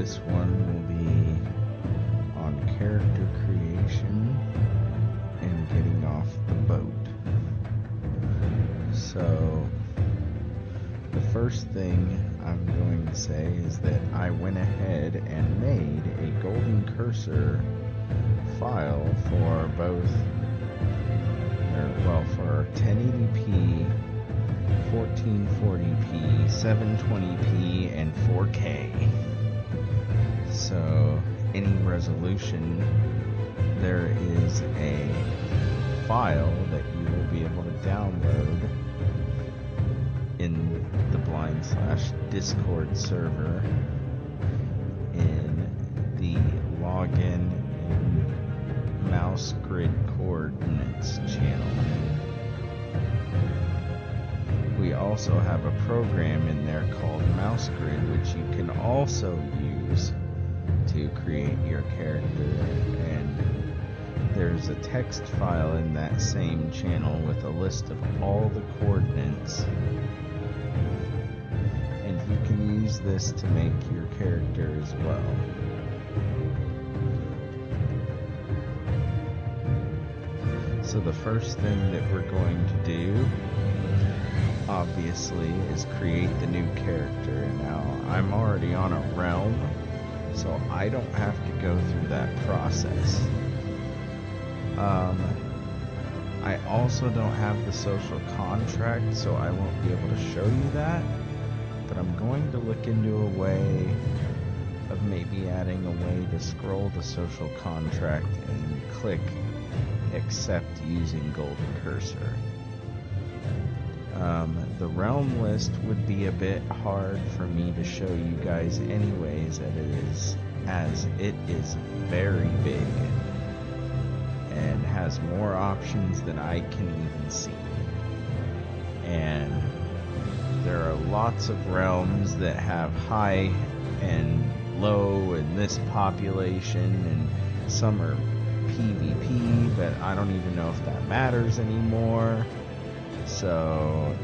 this one will be on character creation and getting off the boat. So the first thing I'm going to say is that I went ahead and made a golden cursor file for both, for 1080p, 1440p, 720p, and 4K. So any resolution, there is a file that you will be able to download in the BlindSlash Discord server in the login and MouseGrid coordinates channel. We also have a program in there called MouseGrid, which you can also use to create your character, and there's a text file in that same channel with a list of all the coordinates, and you can use this to make your character as well. So the first thing that we're going to do, obviously, is create the new character. Now, I'm already on a realm, so I don't have to go through that process. I also don't have the social contract, so I won't be able to show you that, but I'm going to look into a way of maybe adding a way to scroll the social contract and click accept using golden cursor. The realm list would be a bit hard for me to show you guys anyways, as it is very big and has more options than I can even see. And there are lots of realms that have high and low and this population, and some are PvP, but I don't even know if that matters anymore. So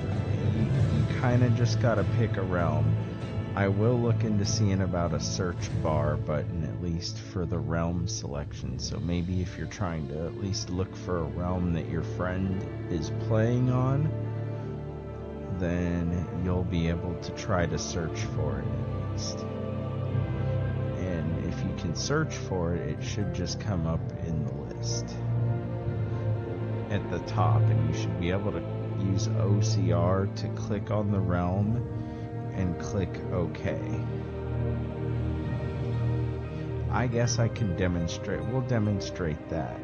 you kind of just gotta pick a realm. I will look into seeing about a search bar button, at least for the realm selection. So maybe if you're trying to at least look for a realm that your friend is playing on, then you'll be able to try to search for it at least. And if you can search for it, it should just come up in the list at the top, and you should be able to use OCR to click on the realm and click OK. I guess I can demonstrate. We'll demonstrate that.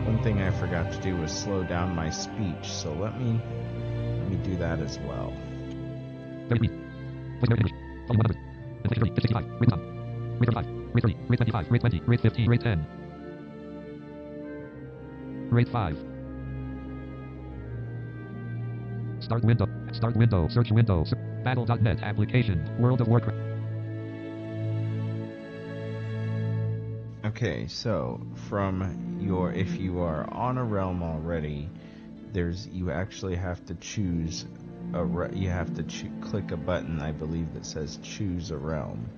One thing I forgot to do was slow down my speech, so let me do that as well. Rate 5. Start window, search window, battle.net application, World of Warcraft. Okay, so from your, if you are on a realm already, you actually have to choose click a button, I believe, that says choose a realm.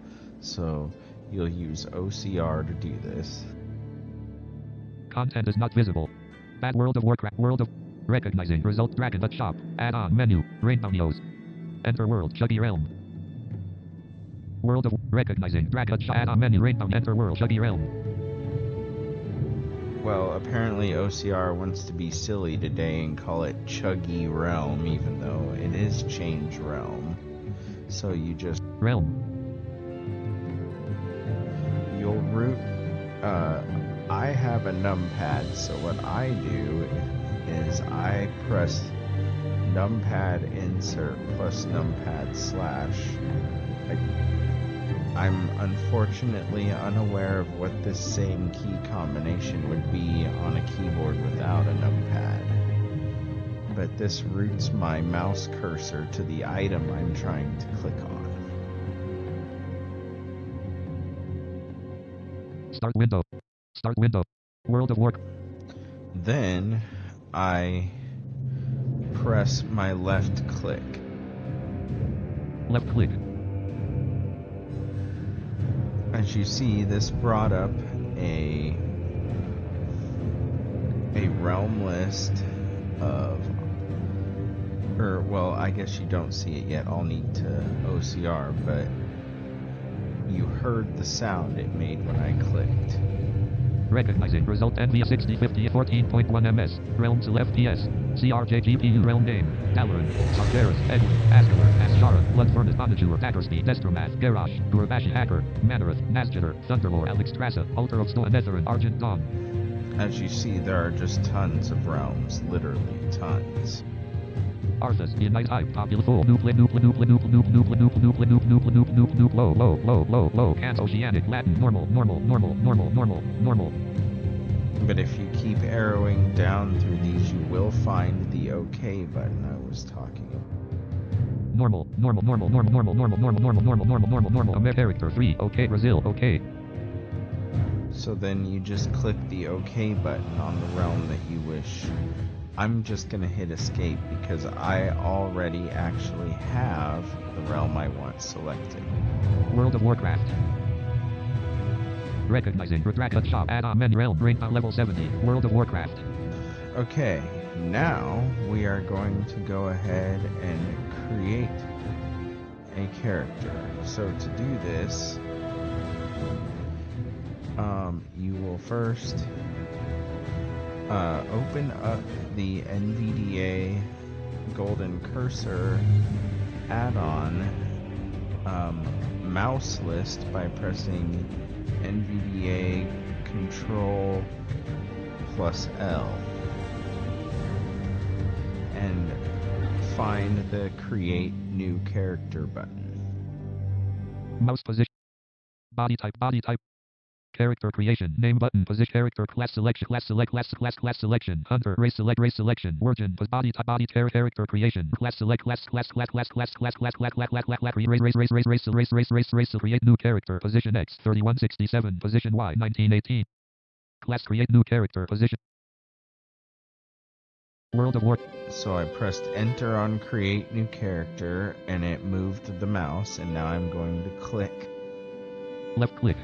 So you'll use OCR to do this. Content is not visible. Bad World of Warcraft. World of recognizing result. Dragonflight shop. Add-on menu. Rain bounties. Enter world. Chuggy realm. World of recognizing Dragonflight shop. Add-on menu. Rain bounty. Enter world. Chuggy realm. Well, apparently OCR wants to be silly today and call it Chuggy Realm, even though it is Change Realm. So you just realm. You'll root. I have a numpad, so what I do is I press numpad insert plus numpad slash. I'm unfortunately unaware of what this same key combination would be on a keyboard without a numpad. But this routes my mouse cursor to the item I'm trying to click on. Start window. Start window. World of Warcraft. Then I press my left click. Left click. as you see, this brought up a realm list of, or well, I guess you don't see it yet. I'll need to OCR, but you heard the sound it made when I clicked. Recognizing result NV 6050 14.1 ms. Realm to FPS. CRJ GPU realm name. Dalaran. Sargeras. Edwin. Asgalar. Ashara. Blood Furnace. Bonajur. Daggerspeed. Destromath. Garash. Gurabashi. Hacker. Manareth. Nazjitter. Thunderlore. Alex Trassa. Altar of Stoa Netherin. Argent Dawn. As you see, there are just tons of realms. Literally tons. Arthas, Unite Hype, Popula Full, Noopla, Noopla, Noopla, Noopla, Noopla, Noopla, Noopla, Noopla, Noopla, Noopla, Noopla, Noop, Low, Low, Low, Low, Low, Cant, Oceanic, Latin, Normal, Normal, Normal, Normal, Normal, Normal. But if you keep arrowing down through these, you will find the OK button I was talking about. Normal, normal, normal, normal, normal, normal, normal, normal, normal, normal, normal, normal, Amer character 3, OK, Brazil, OK. So then you just click the OK button on the realm that you wish. I'm just going to hit escape because I already actually have the realm I want selected. World of Warcraft. Recognizing Dragonflight shop add-on menu realm rank level 70. World of Warcraft. Okay, now we are going to go ahead and create a character. So to do this, you will first open up the NVDA Golden Cursor add-on mouse list by pressing NVDA Control plus L and find the Create New Character button. Mouse position. Body type. Character creation. Name button. Position. Character class selection. Class selection. Hunter. Race selection. Origin. Body type. Character creation. Class select. Class race. Create new character. Position X 3167. Position Y 1918. Class create new character. Position. World of War. So I pressed enter on create new character and it moved the mouse, and now I'm going to click. Left click.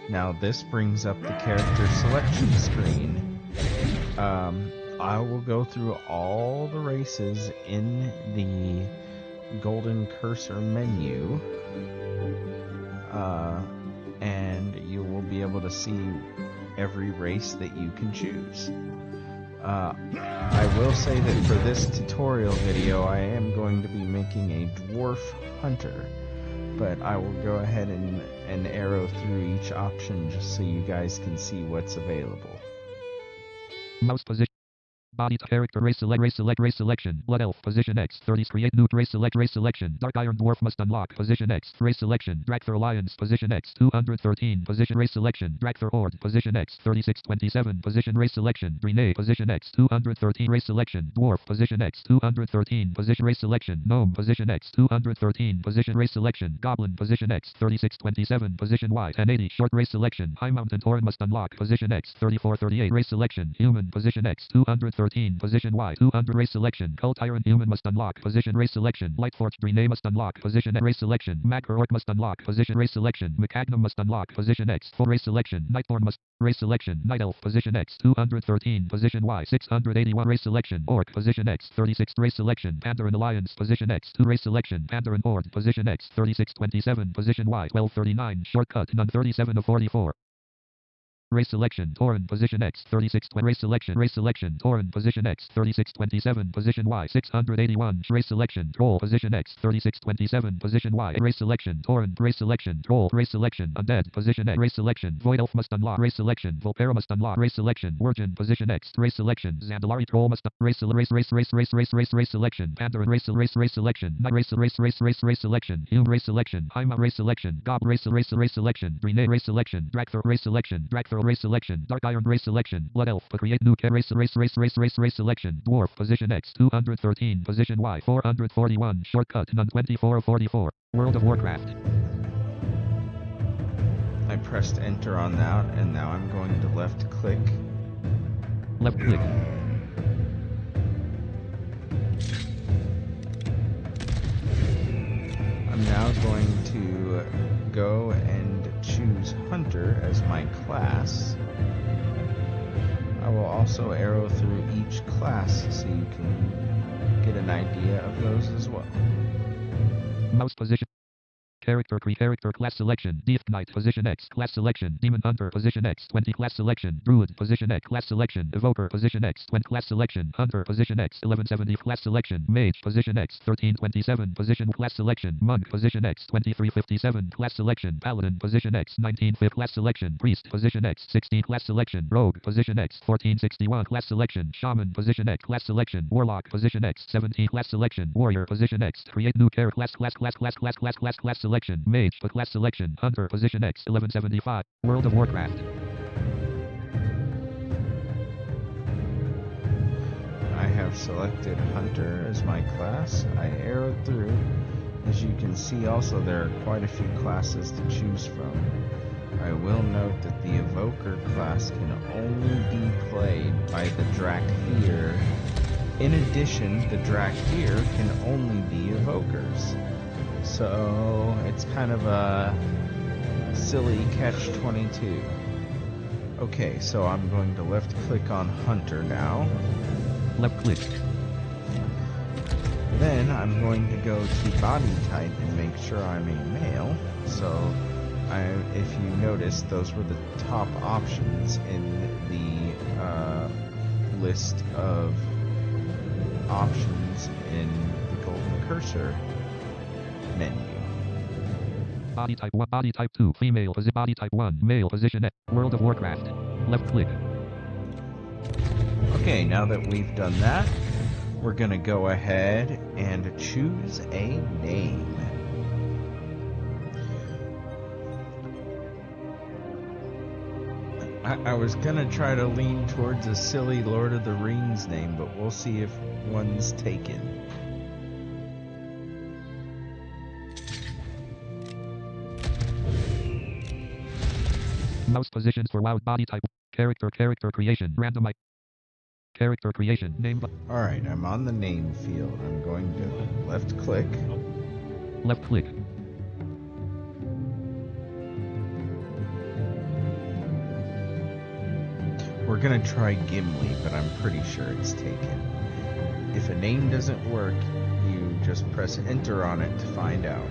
Now this brings up the character selection screen. I will go through all the races in the golden cursor menu, and you will be able to see every race that you can choose. I will say that for this tutorial video I am going to be making a dwarf hunter, but I will go ahead and arrow through each option just so you guys can see what's available. Mouse position. Body character race selection. Blood elf position X 30. Create new race selection. Dark iron dwarf must unlock position X. Race selection. Dragthor alliance position X 213. Position race selection. Dragthor horde position X 3627. Position race selection. Renee position X 213. Race selection. Dwarf position X 213. Position race selection. Gnome position X 213. Position race selection. Goblin position X 3627. Position Y 1080. Short race selection. High mountain tauren must unlock position X 3438. Race selection. Human position X 213. Position Y 200. Race selection. Cult Iron Human must unlock position race selection. Lightforged Renee must unlock position race selection. Macro Orc must unlock position race selection. Macagnum must unlock position X. Full race selection. Nightborn must race selection. Night Elf position X 213. Position Y 681. Race selection. Orc position X 36. Race selection. Pandarin Alliance position X 2. Race selection. Pandarin Horde position X 3627. Position Y 1239. Shortcut none 37 of 44. Race selection. Tauren position X 36. Race selection. Tauren position X 3627. Position Y 681. Race selection. Troll position X 3627. Position Y. Race selection. Tauren. Race selection. Troll. Race selection. Undead position X. Race selection. Void Elf must unlock. Race selection. Volpera must unlock. Race selection. Virgin position X. Race selection. Zandalari Troll must race selection. Pandarin race selection. Night race selection. Hume race selection. Haima race selection. Gob race selection. Renee race selection. Dragthor race selection. Race selection. Dark iron race selection. Blood elf. Create new race selection. Dwarf position X 213. Position Y 441. Shortcut none 24 of 44. World of Warcraft. I pressed enter on that, and now I'm going to left click. Left click. I'm now going to go and choose Hunter as my class. I will also arrow through each class so you can get an idea of those as well. Mouse position. Character class selection. Death Knight position X class selection. Demon Hunter position X 20 class selection. Druid position X class selection. Evoker position X 20 class selection. Hunter position X 1170 class selection. Mage position X 1327 position class selection. Monk position X 2357 class selection. Paladin position X 19th class selection. Priest position X 16 class selection. Rogue position X 1461 class selection. Shaman position X class selection. Warlock position X 17 class selection. Warrior position X create new character class selection. Mage for class selection. Hunter position X 1175. World of Warcraft. I have selected Hunter as my class. I arrowed through. As you can see also there are quite a few classes to choose from. I will note that the Evoker class can only be played by the Drakthir. In addition, the Drakthir can only be Evokers. So it's kind of a silly catch-22. Okay, so I'm going to left click on Hunter now. Left click. Then I'm going to go to body type and make sure I'm a male. So if you notice, those were the top options in the list of options in the golden cursor menu. Body type 1, body type 2, female position, body type 1, male position X. World of Warcraft. Left click. Okay, now that we've done that, we're gonna go ahead and choose a name. I was gonna try to lean towards a silly Lord of the Rings name, but we'll see if one's taken. Mouse positions for WoW. Body type. Character creation. Randomize. Character creation. Name. Alright, I'm on the name field. I'm going to left click. Left click. We're gonna try Gimli, but I'm pretty sure it's taken. If a name doesn't work, you just press enter on it to find out.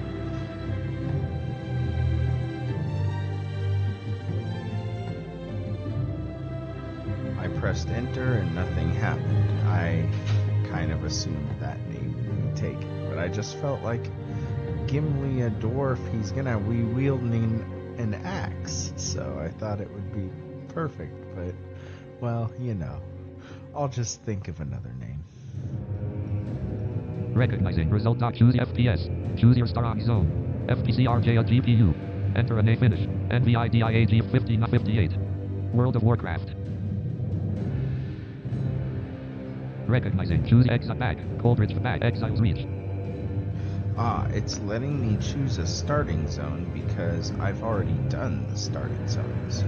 I pressed enter and nothing happened. I kind of assumed that name would be taken, but I just felt like Gimli, a dwarf, he's gonna be wielding an axe, so I thought it would be perfect, but, well, you know, I'll just think of another name. Recognizing result. Choose FPS. Choose your starting zone. FPCRJ a GPU. Enter a name. Finish. NVIDIA 5058. World of Warcraft. Recognizing. Choose exit back. Coldridge back. Exiles reach. Ah, it's letting me choose a starting zone because I've already done the starting zones.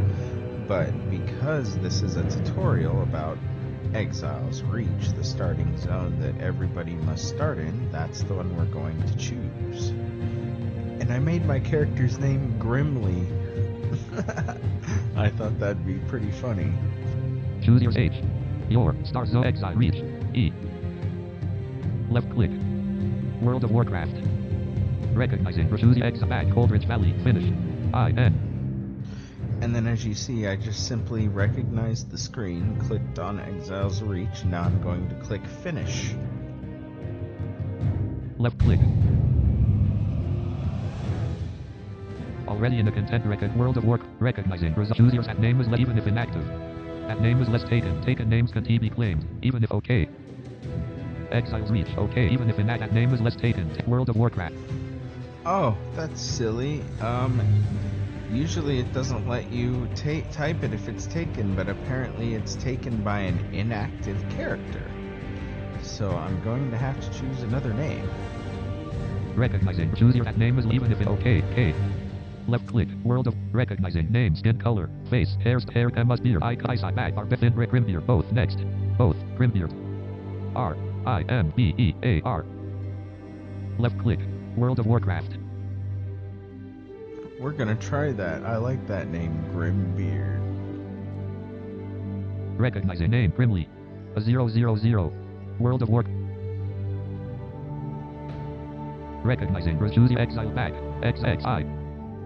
But because this is a tutorial about Exiles Reach, the starting zone that everybody must start in, that's the one we're going to choose. And I made my character's name Grimly. I thought that'd be pretty funny. Choose your age. Your start zone. Exile reach. E. Left click. World of Warcraft. Recognizing. Choose exit back. Coldridge Valley. Finish. IN. And then as you see, I just simply recognized the screen, clicked on Exile's Reach, now I'm going to click Finish. Left click. Already in the content record. World of Warcraft. Recognizing. Choose your set name is even if inactive. That name is less taken. Taken names can be claimed, even if okay. Exiles Reach. Okay, even if that name is less taken. World of Warcraft. Oh, that's silly. Usually it doesn't let you type it if it's taken, but apparently it's taken by an inactive character. So I'm going to have to choose another name. Recognizing. Choose your that name is even if it okay. K. Left click. World of recognizing name, skin color, face, hair, MS beard, eyesight, back, Arbithin, Grimbeard, both next. Both Grimbeard. RIMBEAR. Left click. World of Warcraft. We're gonna try that. I like that name, Grimbeard. Recognizing name, Grimly. A 000. World of Warcraft. Recognizing choose the exile back. XXI.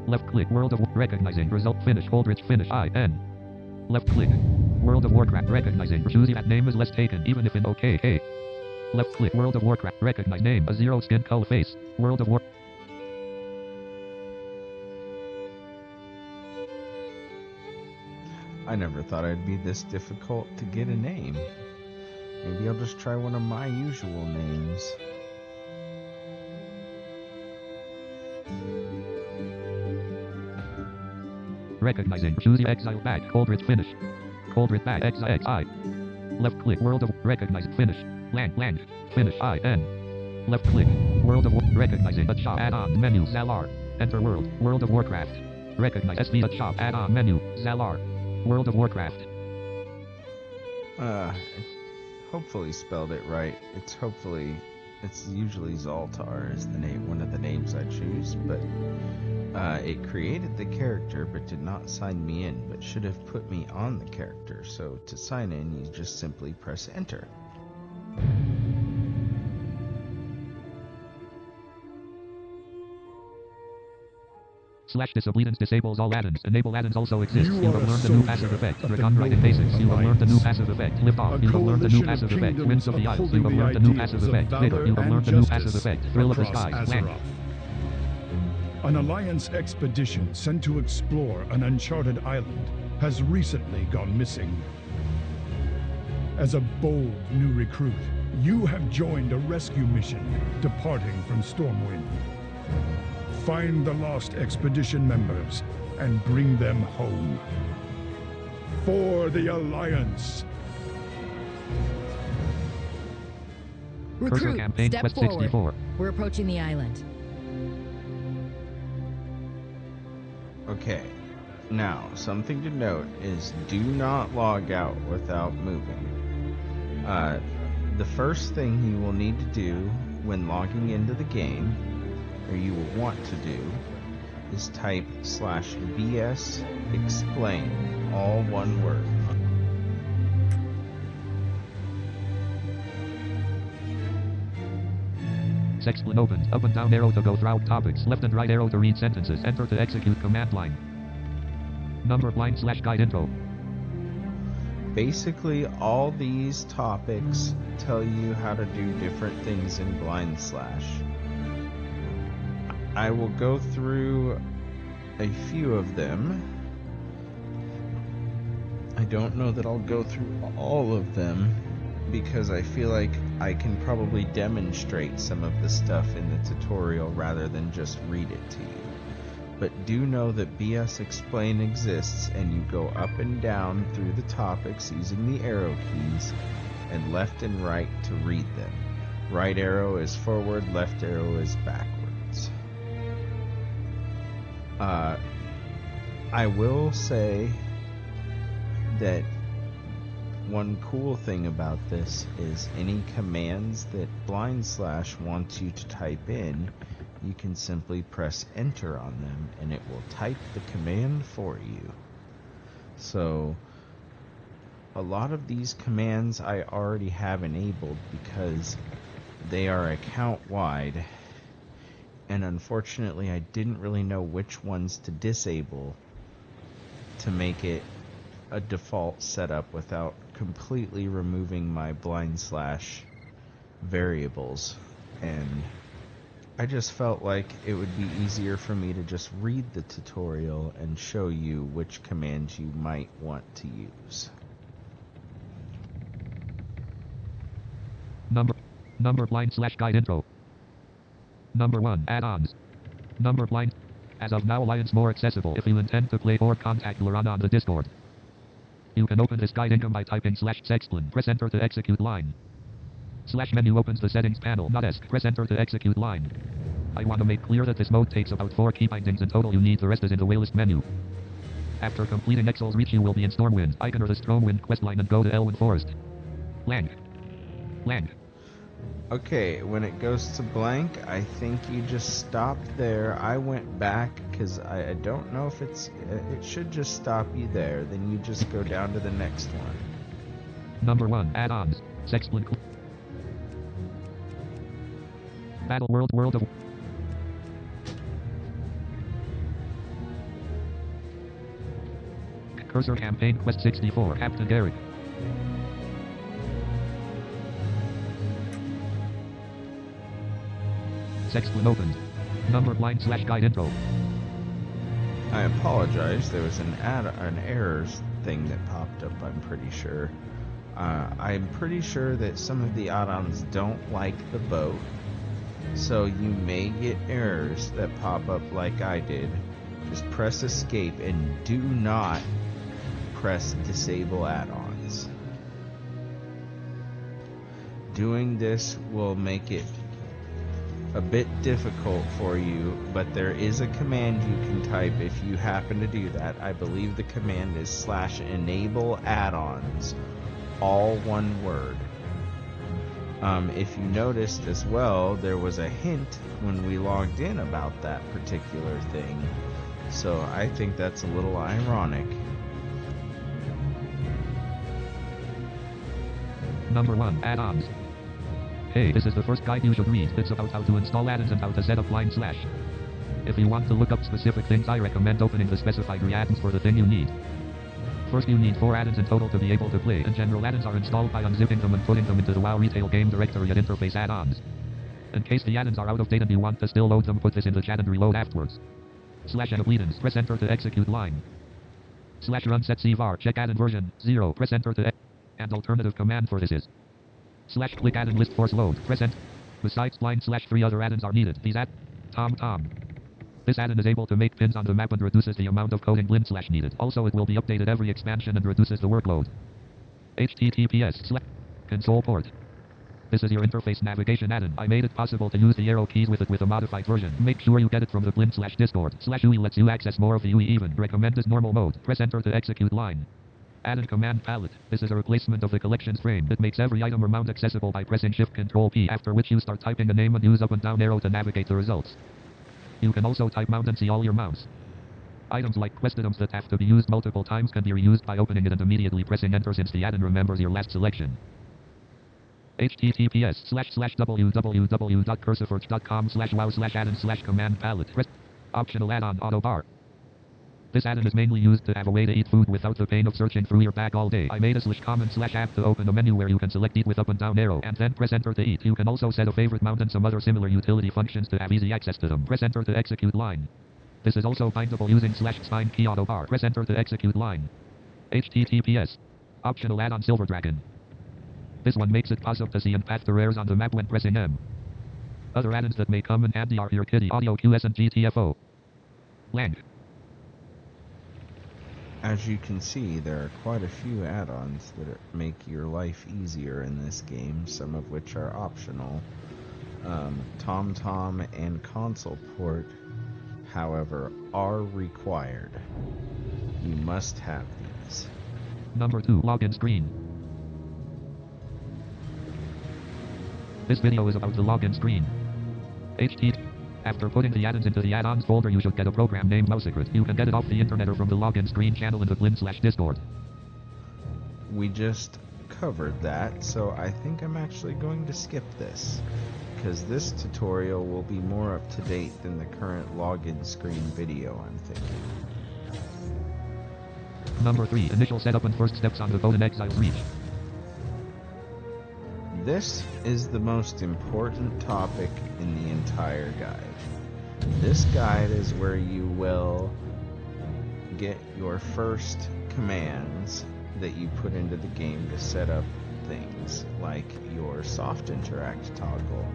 Left click World of recognizing result finish Holdridge finish IN. Left click World of Warcraft recognizing choosing that name is less taken even if in OK. Left click World of Warcraft recognize name a 0 skin color face. World of War. I never thought it'd be this difficult to get a name. Maybe I'll just try one of my usual names. Recognizing choose the exile back Holdridge finish. Holdridge back XI. Left click World of recognize finish. Land finish IN. Left click World of recognizing a shop add-on menu Zalar. Enter World of Warcraft. Recognize SV a shop add-on menu Zalar. World of Warcraft. Hopefully spelled it right. It's usually Zaltar is the name, one of the names I choose, but it created the character but did not sign me in, but should have put me on the character. So to sign in, you just simply press enter. /disobedience disables all addons. Enable addons also exists. You have learned the new passive effect. Dragonflight in basics. You have learned the new passive effect. Liftoff. You have learned the new passive effect. Winds of the Isles. You have learned the new passive effect. Vigor. You have learned the new passive effect. Thrill of the Skies. Land. An Alliance expedition sent to explore an uncharted island has recently gone missing. As a bold new recruit, you have joined a rescue mission departing from Stormwind. Find the lost expedition members and bring them home. For the Alliance. Recruit, campaign step quest forward. 64. We're approaching the island. Okay, now something to note is do not log out without moving. The first thing you will need to do when logging into the game, or you will want to do, is type /bs explain, all one word. Sexplan opens. Up and down arrow to go through topics. Left and right arrow to read sentences. Enter to execute command line. Number /guide intro. Basically, all these topics tell you how to do different things in BlindSlash. I will go through a few of them. I don't know that I'll go through all of them because I feel like I can probably demonstrate some of the stuff in the tutorial rather than just read it to you. But do know that BS Explain exists, and you go up and down through the topics using the arrow keys and left and right to read them. Right arrow is forward, left arrow is backwards. I will say that one cool thing about this is any commands that BlindSlash wants you to type in, you can simply press enter on them and it will type the command for you. So a lot of these commands I already have enabled because they are account wide, and unfortunately I didn't really know which ones to disable to make it a default setup without completely removing my BlindSlash variables, and I just felt like it would be easier for me to just read the tutorial and show you which commands you might want to use. Number /guide intro. Number 1, add-ons. Number blind. As of now, Alliance more accessible if you intend to play or contact Laurent on the Discord. You can open this guide income by typing /sexplan. Press enter to execute line. /menu opens the settings panel. Not ESC. Press enter to execute line. I want to make clear that this mode takes about 4 keybindings in total. You need the rest is in the WayList menu. After completing Exil's Reach, you will be in Stormwind. Icon or the Stormwind questline and go to Elwyn Forest. Land. Okay, when it goes to blank, I think you just stopped there. I went back because I don't know if it should just stop you there. Then you just go down to the next one. Number 1, add-ons. Sexplin. Battle World of... Cursor Campaign Quest 64, Captain Derek. Sexplin opened. Number BlindSlash Guide Intro. I apologize, there was an errors thing that popped up, I'm pretty sure. I'm pretty sure that some of the add-ons don't like the boat, so you may get errors that pop up like I did. Just press escape and do not press disable add-ons. Doing this will make it a bit difficult for you, but there is a command you can type if you happen to do that. I believe the command is /enable add-ons, all one word. If you noticed as well, there was a hint when we logged in about that particular thing, so I think that's a little ironic. Number 1, add-ons. Hey, this is the first guide you should read. It's about how to install addons and how to set up BlindSlash. If you want to look up specific things, I recommend opening the specified addons for the thing you need. First, you need 4 addons in total to be able to play. In general, addons are installed by unzipping them and putting them into the WoW retail game directory at interface add-ons. In case the addons are out of date and you want to still load them, put this in the chat and reload afterwards. /addons, press enter to execute line. /run set cvar, check addon version 0, press enter to and alternative command for this is /click addon list force load, press enter. Besides BlindSlash, 3 other addons are needed. These Tom. This addon is able to make pins on the map and reduces the amount of coding BlindSlash needed. Also, it will be updated every expansion and reduces the workload. https console port. This is your interface navigation addon. I made it possible to use the arrow keys with it with a modified version. Make sure you get it from the BlindSlash Discord. /UI lets you access more of the UI even. Recommended normal mode. Press enter to execute line. Addon command palette. This is a replacement of the collections frame. It makes every item or mount accessible by pressing Shift-Control-P, after which you start typing a name and use up and down arrow to navigate the results. You can also type mount and see all your mounts. Items like quest items that have to be used multiple times can be reused by opening it and immediately pressing enter since the addon remembers your last selection. https://www.cursorforge.com/wow/addon/command palette. Press optional add-on auto bar. This addon is mainly used to have a way to eat food without the pain of searching through your bag all day. I made a /command/app to open a menu where you can select eat with up and down arrow and then press enter to eat. You can also set a favorite mount and some other similar utility functions to have easy access to them. Press enter to execute line. This is also bindable using /spine key auto bar. Press enter to execute line. https. Optional add-on Silver Dragon. This one makes it possible to see and path the rares on the map when pressing M. Other add-ons that may come in handy are here Kitty, Audio QS and GTFO. Lang. As you can see, there are quite a few add-ons that make your life easier in this game, some of which are optional. TomTom and console port, however, are required. You must have these. Number 2, login screen. This video is about the login screen. After putting the addons into the add-ons folder, you should get a program named MouseGrid. You can get it off the internet or from the login screen channel in the BlindSlash Discord. We just covered that, so I think I'm actually going to skip this, because this tutorial will be more up to date than the current login screen video, I'm thinking. Number 3, initial setup and first steps on the Golden Exiles Reach. This is the most important topic in the entire guide. This guide is where you will get your first commands that you put into the game to set up things like your SoftInteractToggle.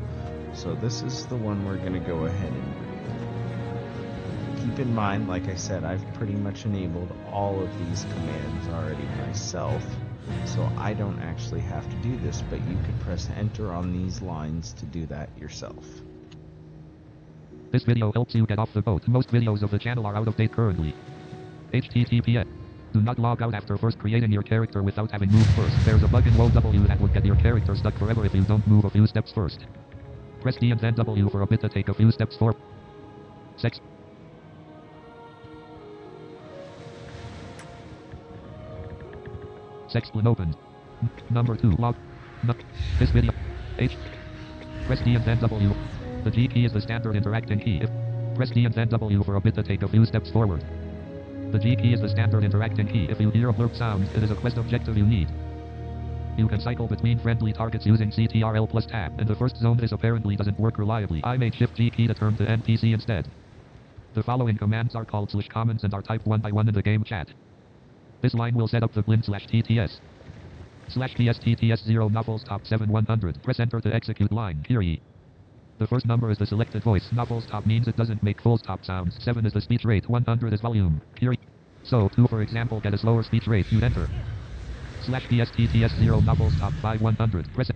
So this is the one we're going to go ahead and read. Keep in mind, like I said, I've pretty much enabled all of these commands already myself, so I don't actually have to do this, but you could press enter on these lines to do that yourself. This video helps you get off the boat. Most videos of the channel are out of date currently. https. Do not log out after first creating your character without having moved first. There's a bug in WoW that would get your character stuck forever if you don't move a few steps first. Press D and then W for a bit to take a few steps forward. Sexplan opened. Number 2. Log. This video. H. Press D and then W. The G key is the standard interacting key. Press D and then W for a bit to take a few steps forward. The G key is the standard interacting key. If you hear a blurb sound, it is a quest objective you need. You can cycle between friendly targets using CTRL plus tab, and the first zone this apparently doesn't work reliably. I made Shift G key to turn to NPC instead. The following commands are called /comments and are typed one by one in the game chat. This line will set up the blind/TTS. /PSTTS0 novels top 7 100. Press enter to execute line. Hear ye. The first number is the selected voice. Novels top means it doesn't make full stop sounds. 7 is the speech rate. 100 is volume. Hear ye. So, to for example get a slower speech rate, you enter. /PSTTS0 novels top 5 100. Press it.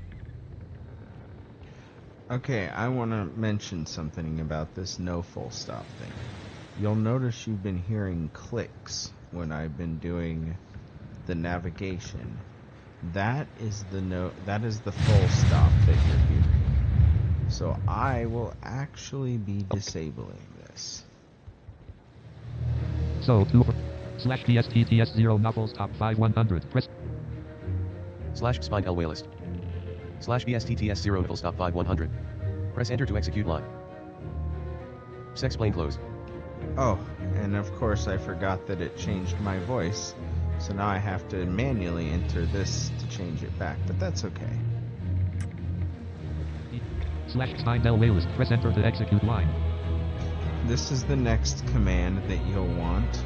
Okay, I want to mention something about this no full stop thing. You'll notice you've been hearing clicks when I've been doing the navigation. That is the full stop that you're hearing. So I will actually be disabling this. So, to for /PSTTS0 novels top 5 100. Press /spindl WayList. /BSTTS0 novels top 5 100. Press enter to execute line. Sexplain closed. Oh, and of course I forgot that it changed my voice, so now I have to manually enter this to change it back, but that's okay. /spindl WayList. Press enter to execute line. This is the next command that you'll want.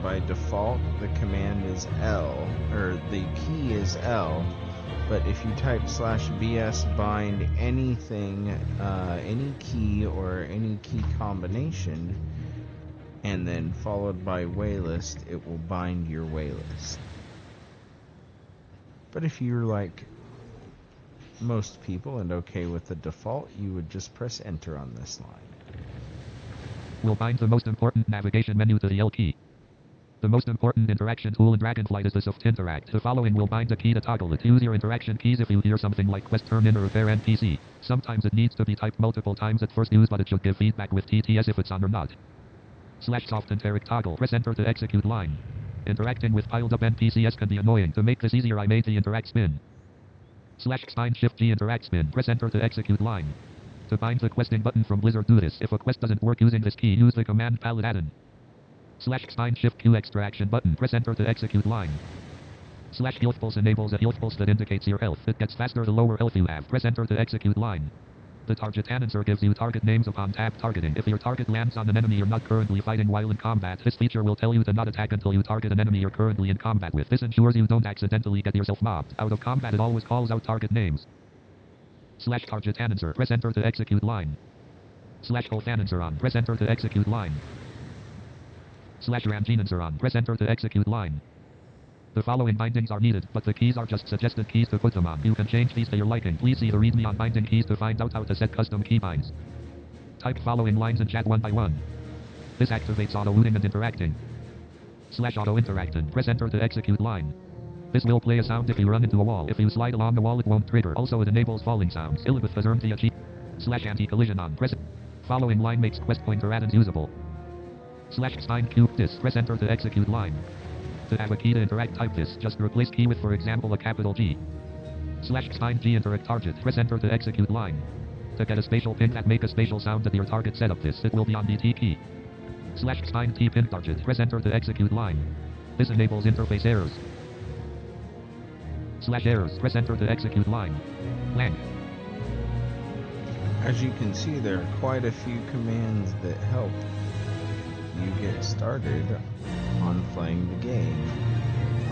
By default, the command is L, or the key is L, but if you type /BS bind anything, any key or any key combination, and then followed by WayList, it will bind your WayList. But if you're like most people and okay with the default, you would just press enter on this line. We'll bind the most important navigation menu to the L key. The most important interaction tool in Dragonflight is the SoftInteract. The following will bind the key to toggle it. Use your interaction keys if you hear something like quest turn in or repair NPC. Sometimes it needs to be typed multiple times at first use, but it should give feedback with TTS if it's on or not. /SoftInteractToggle. Press enter to execute line. Interacting with piled up NPCs can be annoying. To make this easier, I made the interact spin. /spine shift G interact spin. Press enter to execute line. To bind the questing button from Blizzard, do this. If a quest doesn't work using this key, use the command palette addon. /spine shift Q extraction button. Press enter to execute line. /health pulse enables a health pulse that indicates your health. It gets faster the lower health you have. Press enter to execute line. The target answer gives you target names upon tab targeting. If your target lands on an enemy you're not currently fighting while in combat, this feature will tell you to not attack until you target an enemy you're currently in combat with. This ensures you don't accidentally get yourself mobbed. Out of combat, it always calls out target names. /target answer. Press enter to execute line. /health answer on. Press enter to execute line. /rangine answer on. Press enter to execute line. The following bindings are needed, but the keys are just suggested keys to put them on. You can change these to your liking. Please see the readme on binding keys to find out how to set custom keybinds. Type following lines in chat one by one. This activates auto-looting and interacting. /auto-interacting. Press enter to execute line. This will play a sound if you run into a wall. If you slide along the wall, it won't trigger. Also, it enables falling sounds. Ilibeth has earned the achievement. /anti-collision on. Press following line makes quest pointer addons usable. /spine cube this. Press enter to execute line. To have a key to interact, type this. Just replace key with, for example, a capital G. /spine G interact target. Press enter to execute line. To get a spatial pin that make a spatial sound at your target, set up this. It will be on the T key. /spine T pin target. Press enter to execute line. This enables interface errors. /errors. Press enter to execute line. Blank. As you can see, there are quite a few commands that help you get started on playing the game.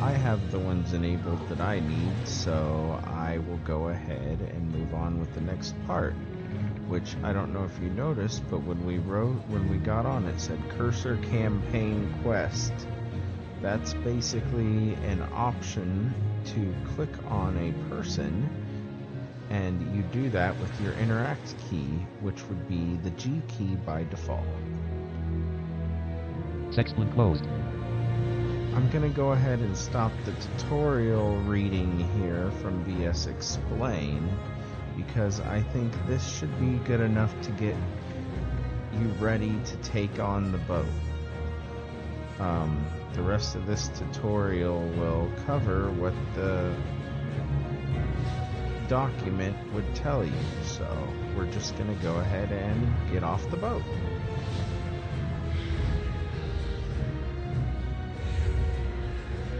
I have the ones enabled that I need, so I will go ahead and move on with the next part, which I don't know if you noticed, but when we got on, it said cursor campaign quest. That's basically an option to click on a person, and you do that with your interact key, which would be the G key by default. Sexplan closed. I'm going to go ahead and stop the tutorial reading here from BS Explain, because I think this should be good enough to get you ready to take on the boat. The rest of this tutorial will cover what the document would tell you, so we're just going to go ahead and get off the boat.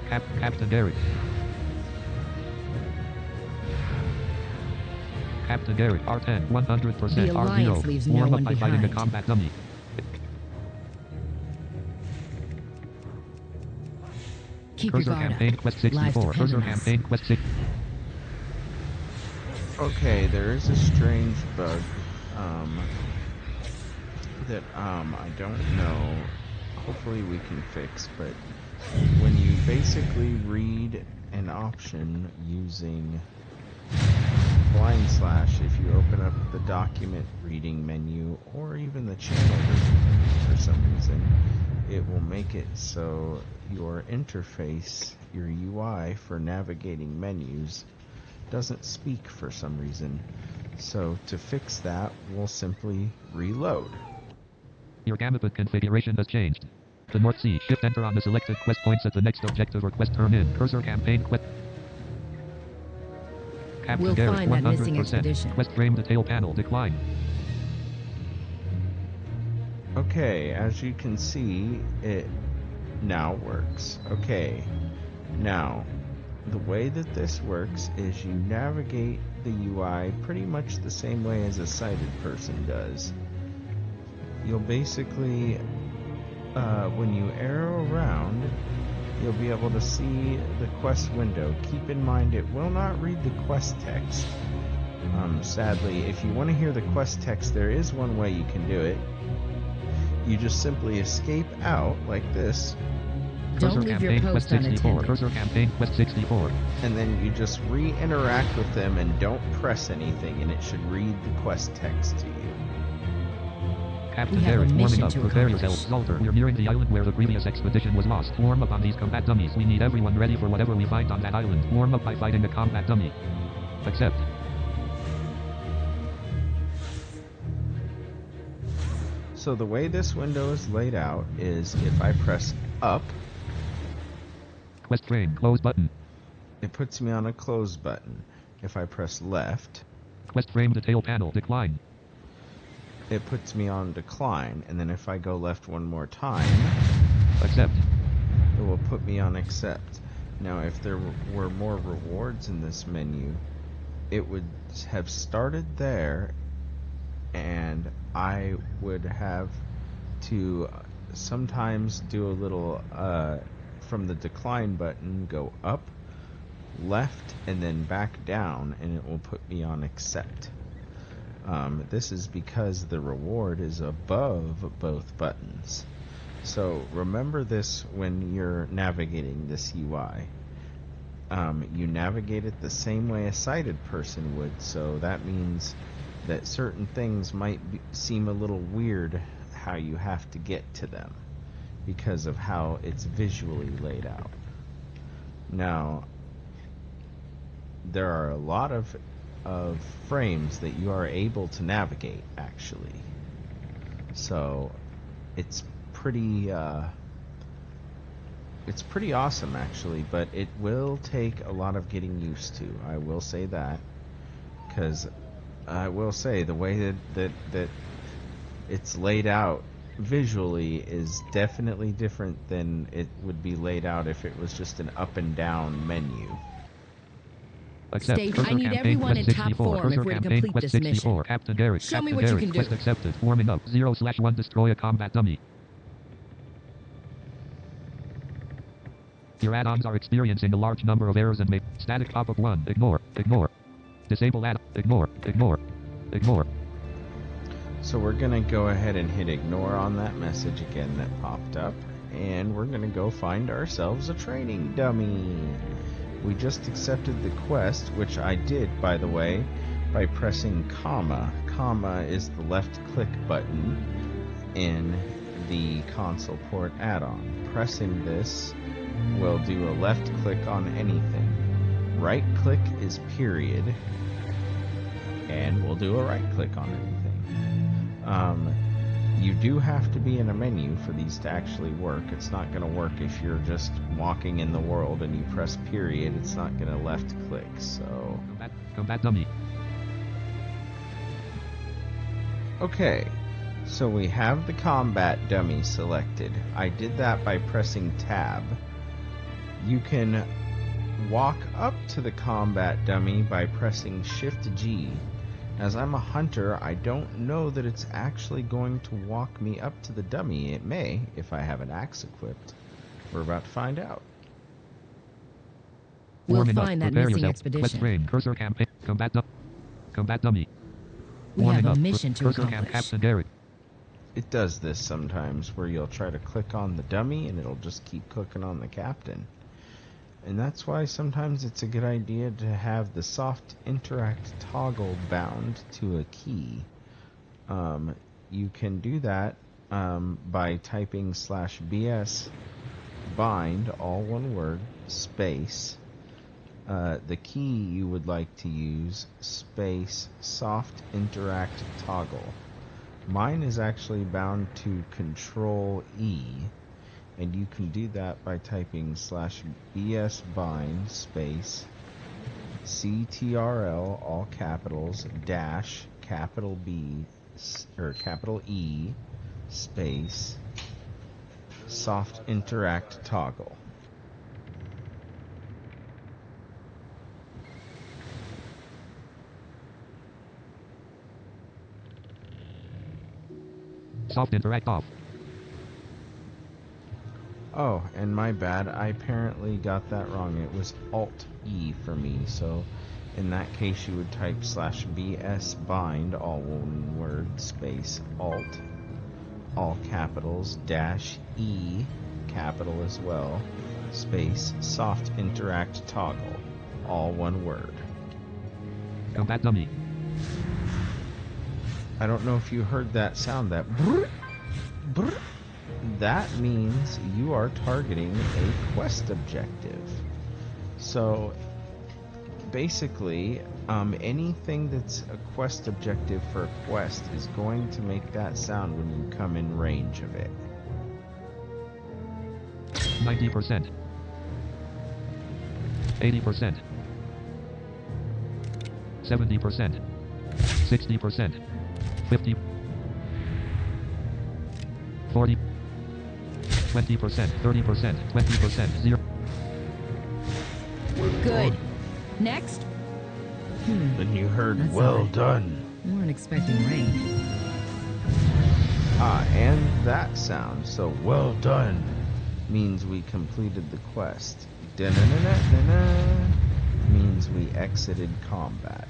Captain Derek. Captain Derek, R10, 100%, The Alliance R0. leaves no Warm up one by fighting a behind. combat dummy. Keep your Cursor guard campaign up. quest Lives 64. depend Cursor on us. campaign quest 6. Okay, there is a strange bug that I don't know. Hopefully we can fix, but when you basically read an option using BlindSlash, if you open up the document reading menu or even the channel reading menu for some reason, it will make it so your interface, your UI for navigating menus, doesn't speak for some reason. So to fix that, we'll simply reload. Your gamut configuration has changed. To North Sea, shift enter on the selected quest points at the next objective or quest turn in. Cursor campaign quest. Captain We'll Derek, find that missing 100%. expedition. Quest frame detail panel decline. Okay, as you can see, it now works. Okay, now the way that this works is you navigate the UI pretty much the same way as a sighted person does. You'll basically, when you arrow around, you'll be able to see the quest window. Keep in mind it will not read the quest text. Sadly, if you want to hear the quest text, there is one way you can do it. You just simply escape out like this, Don't Cursor leave your campaign quest post 64. unattended. Cursor campaign quest 64. and then you just re-interact with them and don't press anything, and it should read the quest text to you. Captain We have a Derek, warming mission up. to Prepare yourself. accomplish. Zolter, we're nearing the island where the previous expedition was lost. Warm up on these combat dummies. We need everyone ready for whatever we find on that island. Warm up by fighting a combat dummy. Accept. So the way this window is laid out is if I press up, Quest frame, close button. it puts me on a close button. If I press left, Quest frame detail panel decline. it puts me on decline, and then if I go left one more time, Accept. it will put me on accept. Now if there were more rewards in this menu, it would have started there, and I would have to sometimes do a little from the decline button, go up, left, and then back down, and it will put me on accept. This is because the reward is above both buttons. So remember this when you're navigating this UI. You navigate it the same way a sighted person would, so that means that certain things might seem a little weird how you have to get to them because of how it's visually laid out. Now, there are a lot of frames that you are able to navigate, actually. So it's pretty awesome, actually, but it will take a lot of getting used to. I will say that, because I will say the way that it's laid out visually is definitely different than it would be laid out if it was just an up and down menu. Accept. Stage, Cursor I need campaign everyone quest in top 64. form if Cursor we're to campaign complete quest this 64. mission. Captain Derek. Show me Captain what you Derek. can do. Quest accepted. Warming up. 0/1 destroy a combat dummy. Your add-ons are experiencing a large number of errors and may static pop-up 1. Ignore. Ignore. Disable add. Ignore. Ignore. Ignore. So we're gonna go ahead and hit ignore on that message again that popped up, and we're gonna go find ourselves a training dummy. We just accepted the quest, which I did, by the way, by pressing comma. Comma is the left click button in the console port add-on. Pressing this will do a left click on anything. Right click is period, and we'll do a right click on anything. you do have to be in a menu for these to actually work. It's not going to work if you're just walking in the world and you press period. It's not going to left click, so... Combat dummy. Okay, so we have the combat dummy selected. I did that by pressing tab. You can walk up to the combat dummy by pressing Shift G. As I'm a hunter, I don't know that it's actually going to walk me up to the dummy. It may, if I have an axe equipped. We're about to find out. We'll Warming up. find that Prepare missing yourself. expedition. Quest frame. Cursor campaign. Combat dummy. We Warming have a up. mission to Cursor accomplish. Captain Derek. It does this sometimes, where you'll try to click on the dummy and it'll just keep clicking on the captain. And that's why sometimes it's a good idea to have the SoftInteractToggle bound to a key. You can do that by typing /BS bind, all one word, space, the key you would like to use, space, SoftInteractToggle. Mine is actually bound to Control E, and you can do that by typing /BS bind space CTRL, all capitals, dash, capital B, or capital E, space, SoftInteractToggle. Soft interact off. Oh, and my bad, I apparently got that wrong. It was Alt-E for me, so in that case you would type /BS bind, all one word, space, Alt, all capitals, dash E, capital as well, space, SoftInteractToggle, all one word. Combat dummy. I don't know if you heard that sound, that brr, brr. That means you are targeting a quest objective. So basically, anything that's a quest objective for a quest is going to make that sound when you come in range of it. 90%. 80%. 70%. 60%. 50. 40. 20%, 30%, 20%, 0. Good. Next. Then you heard, That's well all right. done. We weren't expecting rain. And that sound, so well done, means we completed the quest. Da-na-na-na-na-na means we exited combat.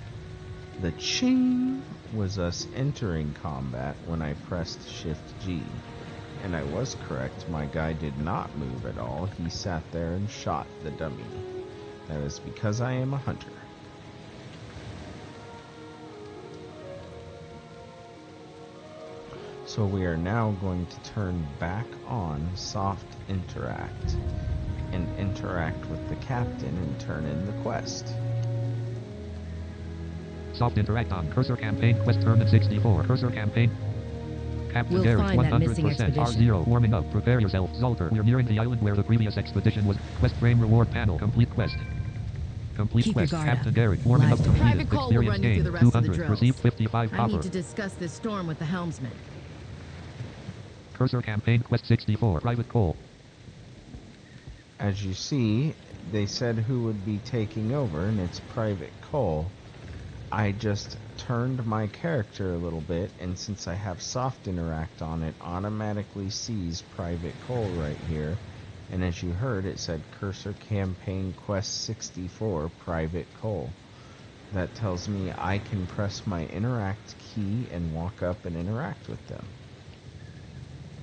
The ching was us entering combat when I pressed Shift G. And I was correct, my guy did not move at all. He sat there and shot the dummy. That is because I am a hunter. So we are now going to turn back on Soft Interact and interact with the captain and turn in the quest. Soft interact on cursor campaign quest turn at 64. Cursor campaign. Captain We'll Garrett, find that missing 100%. expedition. R0, warming up. Prepare yourself. Zolter, we're nearing the island where the previous expedition was. Quest frame reward panel. Complete quest. Complete Keep your quest. guard Captain up. Garrett, warming up Livestock. completed. Private Cole will Experience run you through gained. the rest of the 200. drills. Received 55 I copper. need to discuss this storm with the helmsman. Cursor campaign quest 64. Private Cole. As you see, they said who would be taking over, and it's Private Cole. I just turned my character a little bit, and since I have Soft Interact on, it automatically sees Private Cole right here. And as you heard, it said Cursor Campaign Quest 64, Private Cole. That tells me I can press my Interact key and walk up and interact with them.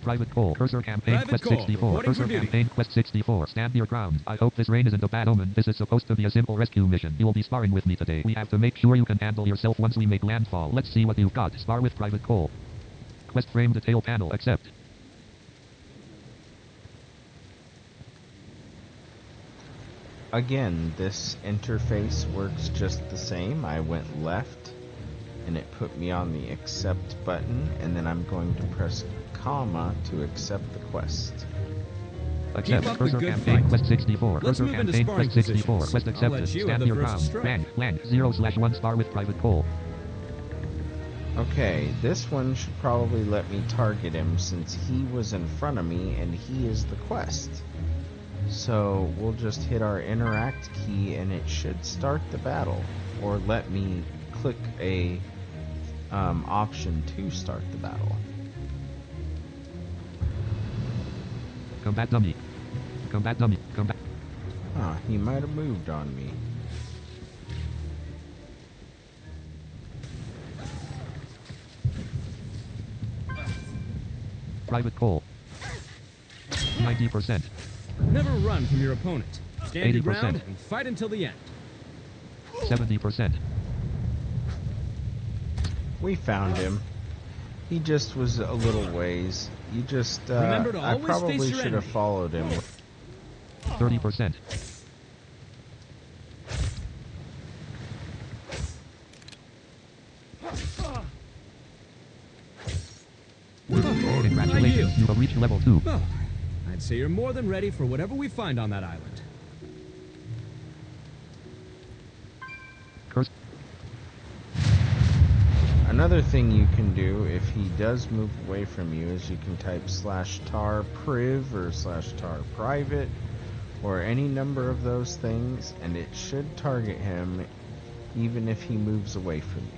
Private Cole. Cursor campaign Private quest Cole, 64. reporting Cursor for duty. campaign quest 64. Stand your ground. I hope this rain isn't a bad omen. This is supposed to be a simple rescue mission. You'll be sparring with me today. We have to make sure you can handle yourself once we make landfall. Let's see what you've got. Spar with Private Cole. Quest frame detail panel. Accept. Again, this interface works just the same. I went left and it put me on the accept button, and then I'm going to press comma to accept the quest. Accept. Keep up the Cursor good campaign fight. quest 64. Let's Cursor move into campaign sparring quest 64. positions. Quest I'll accepted. let you Stand have the your first ground. strike. Land. 0/1 star with private coal. Okay, this one should probably let me target him since he was in front of me and he is the quest. So we'll just hit our interact key and it should start the battle, or let me click a option to start the battle. Combat dummy. Combat dummy. Combat. Huh, he might have moved on me. Private coal. 90%. Never run from your opponent. Stand your 80%. ground and fight until the end. 70%. We found him. He just was a little ways. You just, Remember to I always probably face your should have enemy. followed him. 30%. Congratulations, you have reached level 2. Oh, I'd say you're more than ready for whatever we find on that island. Curse. Another thing you can do if he does move away from you is you can type /tar priv or /tar private or any number of those things, and it should target him even if he moves away from you.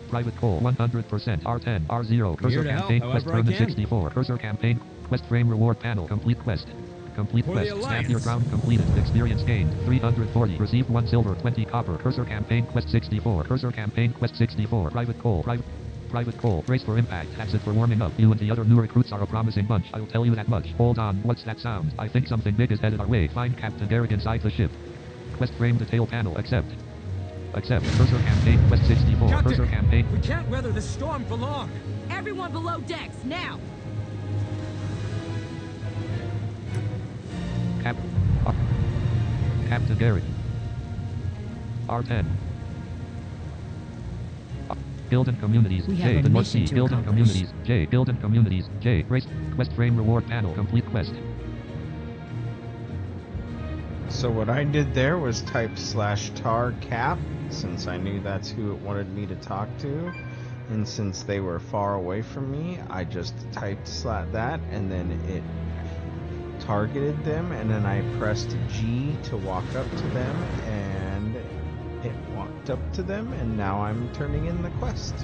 Private coal 100%. R10. R0. Cursor to help campaign quest however I permit can. 64. Cursor campaign quest frame reward panel. Complete quest. Complete For the quest. Stand your Alliance. ground completed. Experience gained 340. Received 1 silver, 20 copper. Cursor campaign quest 64. Cursor campaign quest 64. Private coal. Private coal. Brace for impact. Exit for warming up. You and the other new recruits are a promising bunch. I'll tell you that much. Hold on. What's that sound? I think something big is headed our way. Find Captain Derek inside the ship. Quest frame detail panel. Accept. Accept. Cursor campaign quest 64. Captain, Cursor campaign. we can't weather this storm for long. Everyone below decks, now! Captain Derek. R10. Build and communities. We have J. a The North mission Sea. to Build and accomplish. communities. J. Build and communities. J. Race. Quest frame reward panel. Complete quest. So what I did there was type /tar cap, since I knew that's who it wanted me to talk to, and since they were far away from me, I just typed that, and then it targeted them, and then I pressed G to walk up to them, and it walked up to them, and now I'm turning in the quest.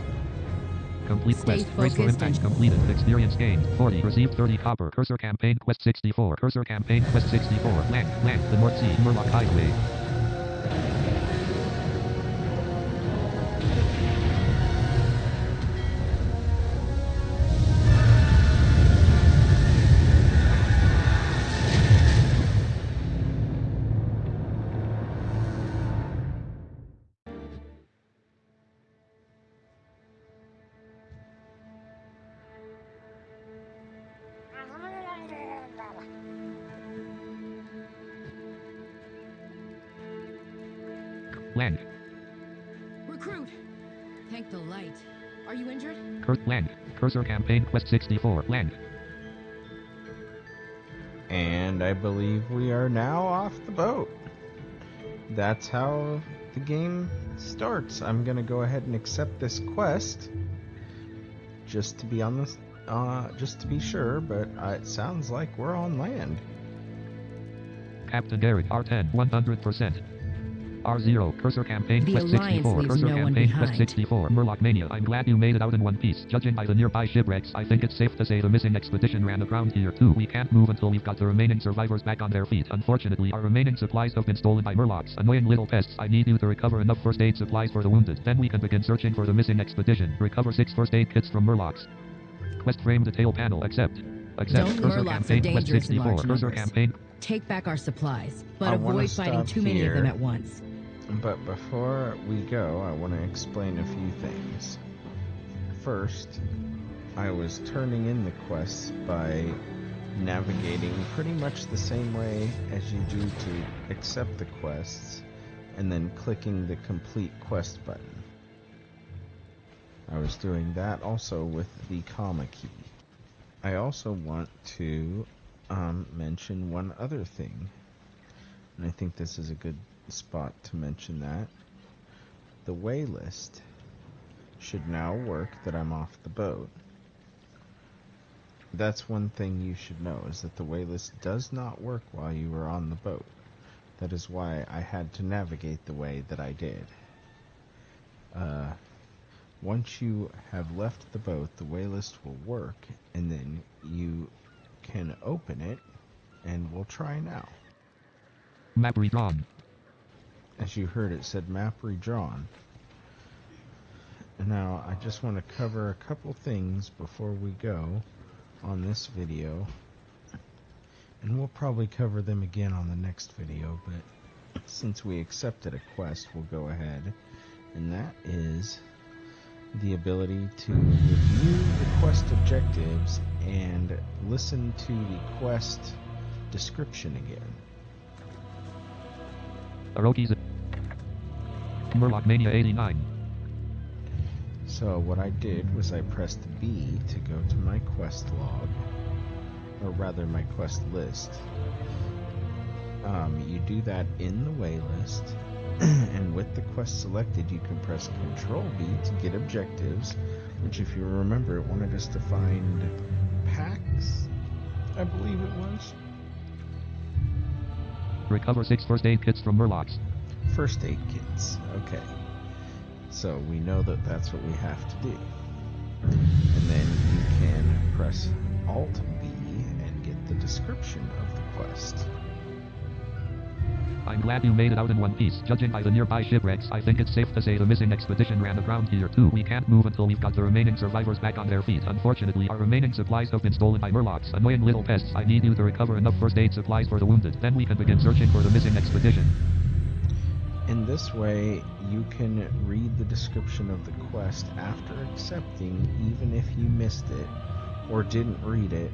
Complete Stay quest. Race for focused impact and- completed. Experience gained 40. Received 30 copper. Cursor campaign quest 64. Cursor campaign quest 64. Land. The North Sea. Murloc Highway. Land. Recruit! Thank the light. Are you injured? Land. Cursor campaign quest 64. Land. And I believe we are now off the boat. That's how the game starts. I'm gonna go ahead and accept this quest, just to be on this, just to be sure. But it sounds like we're on land. Captain Derek. R10. 100%. R0. Cursor campaign The quest Alliance 64. leaves Cursor no one campaign quest behind. 64. Murloc Mania. I'm glad you made it out in one piece. Judging by the nearby shipwrecks, I think it's safe to say the missing expedition ran aground here too. We can't move until we've got the remaining survivors back on their feet. Unfortunately, our remaining supplies have been stolen by Murlocs. Annoying little pests. I need you to recover enough first aid supplies for the wounded. Then we can begin searching for the missing expedition. Recover 6 first aid kits from Murlocs. Quest frame detail panel. Accept. Accept. Don't Cursor Murlocs are campaign quest dangerous in 64. large Cursor numbers. campaign. Take back our supplies, but I wanna avoid fighting stop too many of them here. at once. But before we go, I want to explain a few things. First, I was turning in the quests by navigating pretty much the same way as you do to accept the quests, and then clicking the complete quest button. I was doing that also with the comma key. I also want to mention one other thing, and I think this is a good spot to mention that. The WayList should now work that I'm off the boat. That's one thing you should know, is that the WayList does not work while you are on the boat. That is why I had to navigate the way that I did. Once you have left the boat, the WayList will work, and then you can open it, and we'll try now. Map redrawn. As you heard, it said map redrawn. Now, I just want to cover a couple things before we go on this video, and we'll probably cover them again on the next video, but since we accepted a quest, we'll go ahead, and that is the ability to review the quest objectives and listen to the quest description again. Aroki's Murloc Mania 89. So what I did was I pressed B to go to my quest log, or rather my quest list. You do that in the WayList, and with the quest selected, you can press Control B to get objectives, which, if you remember, it wanted us to find packs, I believe it was. Recover 6 first aid kits from Murlocs. First aid kits, okay. So we know that that's what we have to do. And then you can press Alt B and get the description of the quest. I'm glad you made it out in one piece. Judging by the nearby shipwrecks, I think it's safe to say the missing expedition ran aground here too. We can't move until we've got the remaining survivors back on their feet. Unfortunately, our remaining supplies have been stolen by Murlocs. Annoying little pests. I need you to recover enough first aid supplies for the wounded. Then we can begin searching for the missing expedition. In this way, you can read the description of the quest after accepting, even if you missed it or didn't read it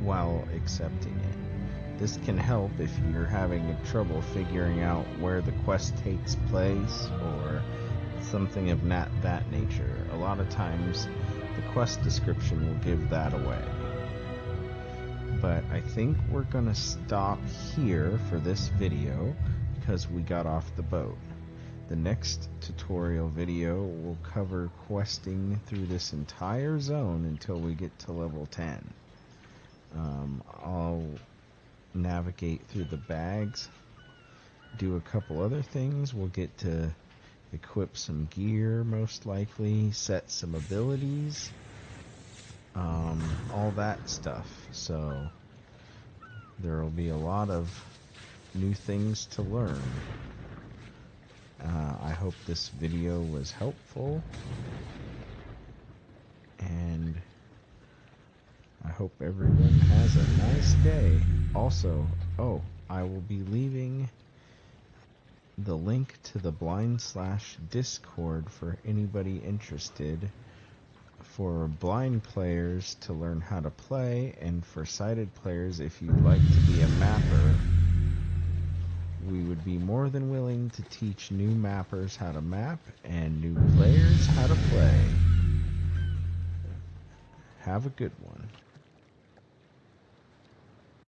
while accepting it. This can help if you're having trouble figuring out where the quest takes place or something of that nature. A lot of times the quest description will give that away. But I think we're going to stop here for this video because we got off the boat. The next tutorial video will cover questing through this entire zone until we get to level 10. I'll navigate through the bags, do a couple other things. We'll get to equip some gear, most likely, set some abilities, all that stuff. So there will be a lot of new things to learn. I hope this video was helpful, and I hope everyone has a nice day. Also, I will be leaving the link to the BlindSlash Discord for anybody interested, for blind players to learn how to play, and for sighted players, if you'd like to be a mapper, we would be more than willing to teach new mappers how to map and new players how to play. Have a good one.